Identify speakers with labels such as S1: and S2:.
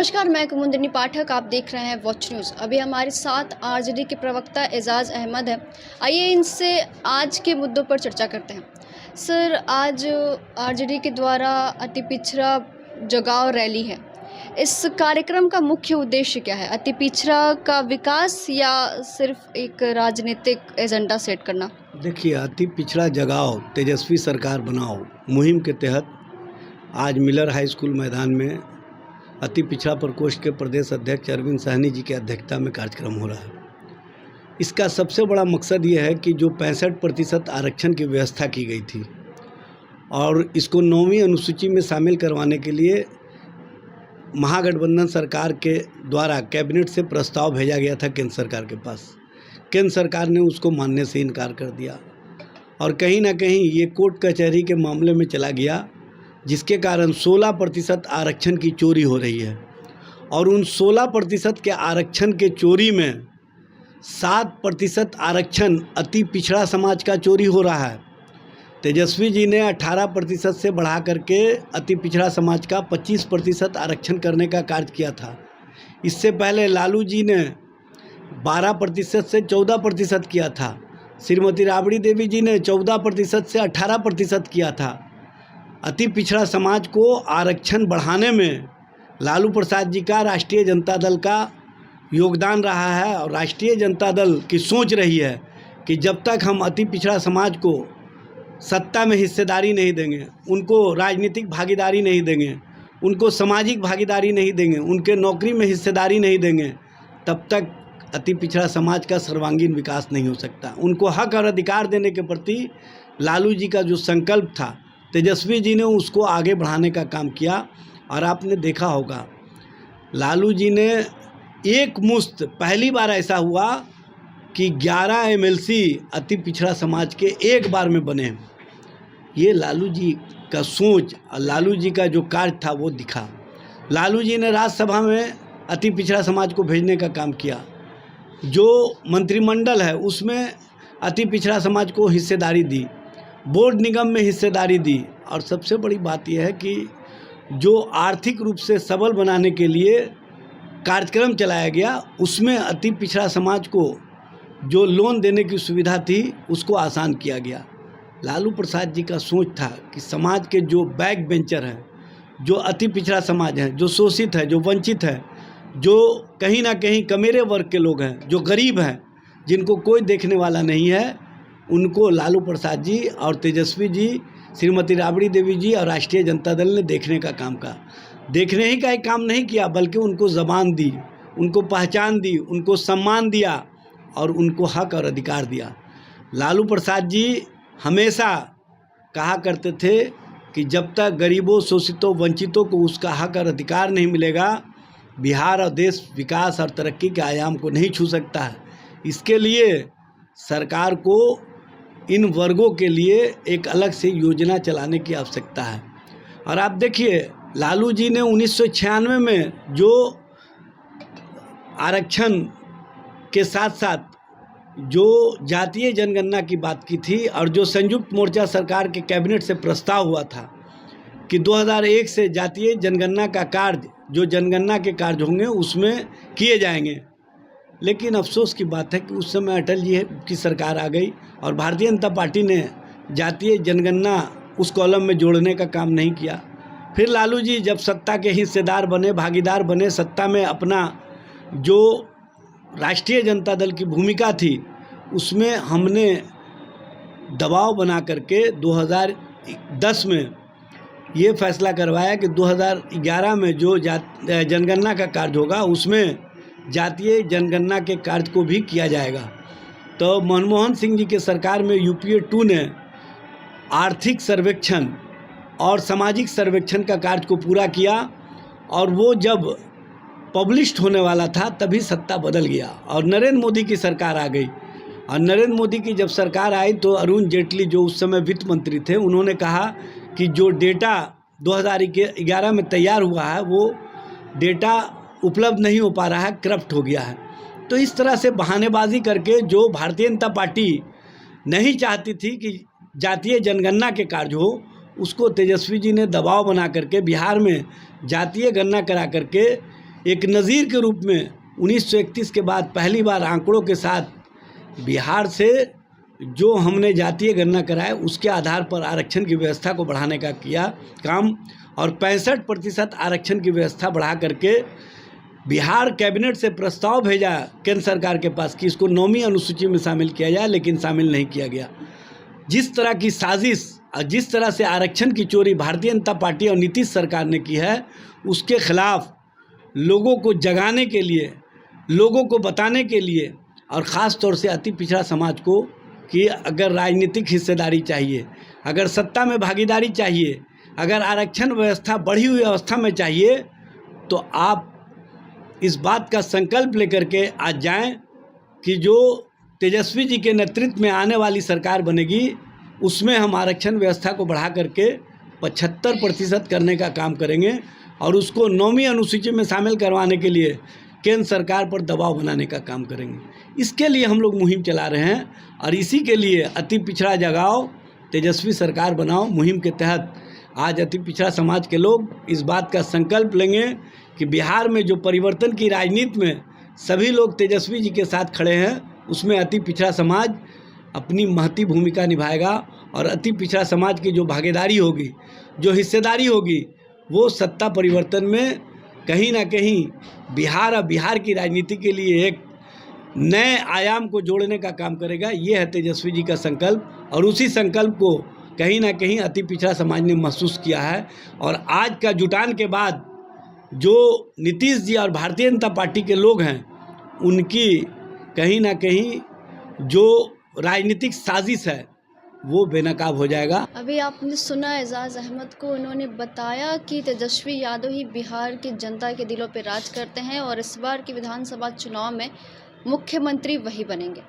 S1: नमस्कार, मैं कुमुदिनी पाठक। आप देख रहे हैं वॉच न्यूज़। अभी हमारे साथ आरजेडी के प्रवक्ता एजाज अहमद हैं। आइए इनसे आज के मुद्दों पर चर्चा करते हैं। सर, आज आरजेडी के द्वारा अति पिछड़ा जगाओ रैली है। इस कार्यक्रम का मुख्य उद्देश्य क्या है? अति पिछड़ा का विकास या सिर्फ एक राजनीतिक एजेंडा सेट करना?
S2: देखिए, अति पिछड़ा जगाओ तेजस्वी सरकार बनाओ मुहिम के तहत आज मिलर हाई स्कूल मैदान में अति पिछड़ा प्रकोष्ठ के प्रदेश अध्यक्ष अरविंद साहनी जी की अध्यक्षता में कार्यक्रम हो रहा है। इसका सबसे बड़ा मकसद ये है कि जो 65% आरक्षण की व्यवस्था की गई थी और इसको 9वीं अनुसूची में शामिल करवाने के लिए महागठबंधन सरकार के द्वारा कैबिनेट से प्रस्ताव भेजा गया था केंद्र सरकार के पास। केंद्र सरकार ने उसको मानने से इनकार कर दिया और कहीं ना कहीं ये कोर्ट कचहरी के मामले में चला गया, जिसके कारण 16% आरक्षण की चोरी हो रही है। और उन 16% के आरक्षण के चोरी में 7% आरक्षण अति पिछड़ा समाज का चोरी हो रहा है। तेजस्वी जी ने 18% से बढ़ा करके अति पिछड़ा समाज का 25% आरक्षण करने का कार्य किया था। इससे पहले लालू जी ने 12% से 14% किया था। श्रीमती राबड़ी देवी जी ने 14% से 18% किया था। अति पिछड़ा समाज को आरक्षण बढ़ाने में लालू प्रसाद जी का, राष्ट्रीय जनता दल का योगदान रहा है। और राष्ट्रीय जनता दल की सोच रही है कि जब तक हम अति पिछड़ा समाज को सत्ता में हिस्सेदारी नहीं देंगे, उनको राजनीतिक भागीदारी नहीं देंगे, उनको सामाजिक भागीदारी नहीं देंगे, उनके नौकरी में हिस्सेदारी नहीं देंगे, तब तक अति पिछड़ा समाज का सर्वांगीण विकास नहीं हो सकता। उनको हक और अधिकार देने के प्रति लालू जी का जो संकल्प था, तेजस्वी जी ने उसको आगे बढ़ाने का काम किया। और आपने देखा होगा लालू जी ने एक मुश्त, पहली बार ऐसा हुआ कि 11 MLC अति पिछड़ा समाज के एक बार में बने। ये लालू जी का सोच और लालू जी का जो कार्य था वो दिखा। लालू जी ने राज्यसभा में अति पिछड़ा समाज को भेजने का काम किया। जो मंत्रिमंडल है उसमें अति पिछड़ा समाज को हिस्सेदारी दी, बोर्ड निगम में हिस्सेदारी दी। और सबसे बड़ी बात यह है कि जो आर्थिक रूप से सबल बनाने के लिए कार्यक्रम चलाया गया, उसमें अति पिछड़ा समाज को जो लोन देने की सुविधा थी उसको आसान किया गया। लालू प्रसाद जी का सोच था कि समाज के जो बैक बेंचर हैं, जो अति पिछड़ा समाज है, जो शोषित है, जो वंचित है, जो कहीं ना कहीं कमेरे वर्ग के लोग हैं, जो गरीब हैं, जिनको कोई देखने वाला नहीं है, उनको लालू प्रसाद जी और तेजस्वी जी, श्रीमती राबड़ी देवी जी और राष्ट्रीय जनता दल ने देखने का काम का, देखने ही का एक काम नहीं किया, बल्कि उनको ज़बान दी, उनको पहचान दी, उनको सम्मान दिया और उनको हक और अधिकार दिया। लालू प्रसाद जी हमेशा कहा करते थे कि जब तक गरीबों, शोषितों, वंचितों को उसका हक और अधिकार नहीं मिलेगा, बिहार और देश विकास और तरक्की के आयाम को नहीं छू सकता है। इसके लिए सरकार को इन वर्गों के लिए एक अलग से योजना चलाने की आवश्यकता है। और आप देखिए, लालू जी ने 1996 में जो आरक्षण के साथ साथ जो जातीय जनगणना की बात की थी और जो संयुक्त मोर्चा सरकार के कैबिनेट से प्रस्ताव हुआ था कि 2001 से जातीय जनगणना का कार्य, जो जनगणना के कार्य होंगे उसमें किए जाएंगे। लेकिन अफसोस की बात है कि उस समय अटल जी की सरकार आ गई और भारतीय जनता पार्टी ने जातीय जनगणना उस कॉलम में जोड़ने का काम नहीं किया। फिर लालू जी जब सत्ता के हिस्सेदार बने, भागीदार बने, सत्ता में अपना जो राष्ट्रीय जनता दल की भूमिका थी उसमें हमने दबाव बना करके 2010 में ये फैसला करवाया कि 2011 में जो जनगणना का कार्य होगा उसमें जातीय जनगणना के कार्य को भी किया जाएगा। तो मनमोहन सिंह जी के सरकार में UPA 2 ने आर्थिक सर्वेक्षण और सामाजिक सर्वेक्षण का कार्य को पूरा किया और वो जब पब्लिश्ड होने वाला था तभी सत्ता बदल गया और नरेंद्र मोदी की सरकार आ गई। और नरेंद्र मोदी की जब सरकार आई तो अरुण जेटली, जो उस समय वित्त मंत्री थे, उन्होंने कहा कि जो डेटा 2011 में तैयार हुआ है वो डेटा उपलब्ध नहीं हो पा रहा है, करप्ट हो गया है। तो इस तरह से बहानेबाजी करके जो भारतीय जनता पार्टी नहीं चाहती थी कि जातीय जनगणना के कार्य हो, उसको तेजस्वी जी ने दबाव बना करके बिहार में जातीय गणना करा करके एक नज़ीर के रूप में 1931 के बाद पहली बार आंकड़ों के साथ बिहार से जो हमने जातीय गणना कराया उसके आधार पर आरक्षण की व्यवस्था को बढ़ाने का किया काम, और 65% आरक्षण की व्यवस्था बढ़ा करके बिहार कैबिनेट से प्रस्ताव भेजा केंद्र सरकार के पास कि इसको 9वीं अनुसूची में शामिल किया जाए, लेकिन शामिल नहीं किया गया। जिस तरह की साजिश और जिस तरह से आरक्षण की चोरी भारतीय जनता पार्टी और नीतीश सरकार ने की है, उसके खिलाफ लोगों को जगाने के लिए, लोगों को बताने के लिए, और ख़ास तौर से अति पिछड़ा समाज को कि अगर राजनीतिक हिस्सेदारी चाहिए, अगर सत्ता में भागीदारी चाहिए, अगर आरक्षण व्यवस्था बढ़ी हुई अवस्था में चाहिए, तो आप इस बात का संकल्प लेकर के आज जाएं कि जो तेजस्वी जी के नेतृत्व में आने वाली सरकार बनेगी उसमें हम आरक्षण व्यवस्था को बढ़ा करके 75% करने का काम करेंगे, और उसको 9वीं अनुसूची में शामिल करवाने के लिए केंद्र सरकार पर दबाव बनाने का काम करेंगे। इसके लिए हम लोग मुहिम चला रहे हैं, और इसी के लिए अति पिछड़ा जगाओ तेजस्वी सरकार बनाओ मुहिम के तहत आज अति पिछड़ा समाज के लोग इस बात का संकल्प लेंगे कि बिहार में जो परिवर्तन की राजनीति में सभी लोग तेजस्वी जी के साथ खड़े हैं, उसमें अति पिछड़ा समाज अपनी महती भूमिका निभाएगा, और अति पिछड़ा समाज की जो भागीदारी होगी, जो हिस्सेदारी होगी, वो सत्ता परिवर्तन में कहीं ना कहीं बिहार और बिहार की राजनीति के लिए एक नए आयाम को जोड़ने का काम करेगा। ये है तेजस्वी जी का संकल्प, और उसी संकल्प को कहीं ना कहीं अति पिछड़ा समाज ने महसूस किया है। और आज का जुटान के बाद जो नीतीश जी और भारतीय जनता पार्टी के लोग हैं, उनकी कहीं ना कहीं जो राजनीतिक साजिश है वो बेनकाब हो जाएगा।
S1: अभी आपने सुना एजाज़ अहमद को, उन्होंने बताया कि तेजस्वी यादव ही बिहार की जनता के दिलों पर राज करते हैं और इस बार की विधानसभा चुनाव में मुख्यमंत्री वही बनेंगे।